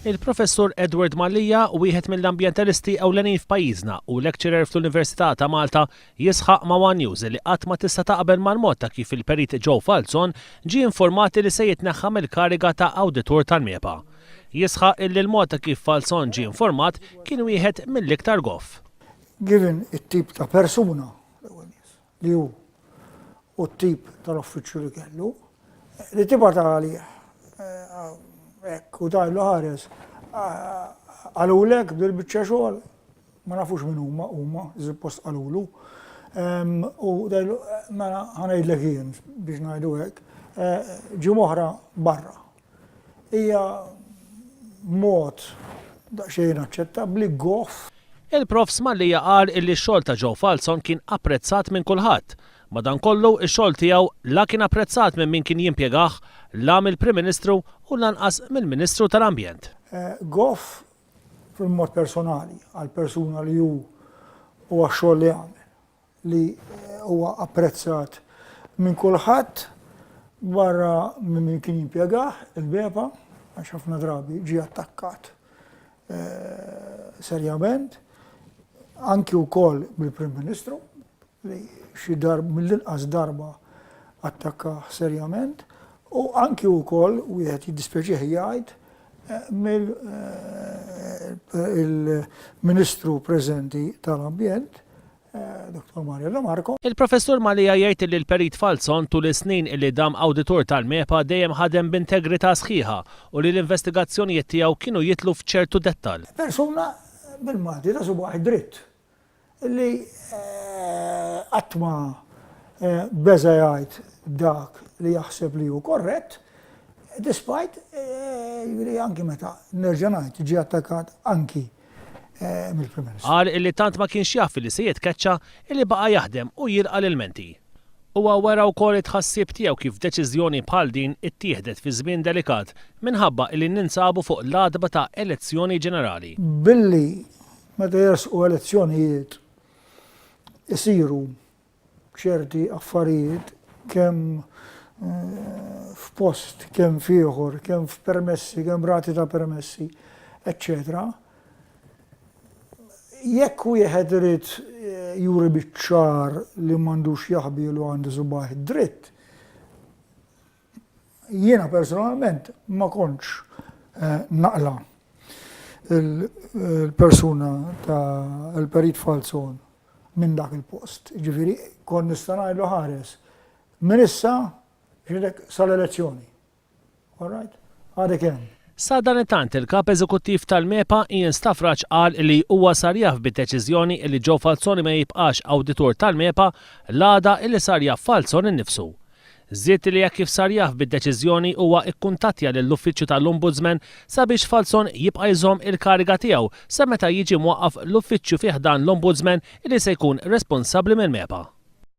Il-Professur Edward Mallija, wieħed mill-ambjentalisti ewlenin f'pajjiżna u lecturer fl-Università ta' Malta, jisħaq ma' One News li qatt ma tista' taqbel mal-mod ta' kif il-perit Joe Falzon ġie informati li se jitneħħa mill-kariga ta' awditur tal-MEPA. Jisħaq illi l-mod ta' kif Falzon ġie informat kien wieħed mill-iktar goff. Given it-tip ta' persuna li hu u t-tip tal-uffiċċju li kellu, li tibgħat għalih u tajlu ħares, għalulek bil-bicċa xogħol, ma nafux minn huma, post għalulu, u tajlu, mela ħanajdlek jien biex ngħidu hekk, ġie moħra barra. Hija mod daqsxejn aċċettabbli goff. Il-Prof Mallija qal illi x-xogħol ta' Joe Falzon kien apprezzat minn kulħadd. Madankollu x-xogħol tiegħu la kien apprezzat minn min kien jimpjegah la mill-Prim Ministru u lanqas mill-Ministru tal-Ambjent. Goff fil-mod personali għal persuna li hu huwa xogħol li għamel li huwa apprezzat minn kulħadd barra minn min kien jimpjegah il-MEPA għax ħafna drabi ġie attakkat serjament anki wkoll bil-Prim Ministru li xi mill-inqas darba attakka serjament u anki wkoll wieħed jiddispjaċih jgħid mill-Ministru preżenti tal-Ambjent, Dr. Mario Lamarco. Il-Professur Mallija jgħid li l-perit Falzon tul is-snin illi dam awditur tal-MEPA dejjem ħadem b'integrità sħiħa u li l-investigazzjonijiet tiegħu kienu jitlu f'ċertu dettall. Persuna bil-Malti ta' subaħ dritt illi qatt ma beża jgħid dak li jaħseb li hu korrett, despite li anki meta nerġa' ngħid ġie attakkat anki mill-Prim Ministru. Qal illi tant ma kienx jaf li se jitkeċċa illi baqa' jaħdem u jilqa' l-menti. Huwa wera wkoll it-tħassib tiegħu kif deċiżjoni bħal din ittieħdet fi żmien delikat minħabba li ninsabu fuq l-għadba ta' elezzjoni ġenerali. Billi meta jersqu elezzjonijiet isiru ċerti affarijiet kemm f'post, kemm f'ieħor, kemm f'permessi, kemm rati ta' permessi, eccetera. Jekk wieħed irid juri biċ-ċar li m'għandux jaħbielu għandu subaħ dritt, jiena personalment ma kontx naqla il-persuna ta' il-perit Falzon minn dak il-post. Ġifieri kont nista' ngħidlu ħares minn issa ġilek sal-elezzjoni. All right? Għadek hemm. Sa dan it-tant il-kap eżekuttiv tal-MEPA Ian Staffraġ qal li huwa sar jaf bid-deċiżjoni li Joe Falzon ma jibqax awditur tal-MEPA l-għada li sar jaf Falzon innifsu. Żied li jekk kif sar jaf bid-deċiżjoni huwa kkuntattja lill-uffiċċju tal-Ombudsman sabiex Falzon jibqa' jżomm il-kariga tiegħu sa meta jiġi mwaqqaf l-uffiċċju fih dan l-Ombudsman li se jkun responsabbli mill-MEPA.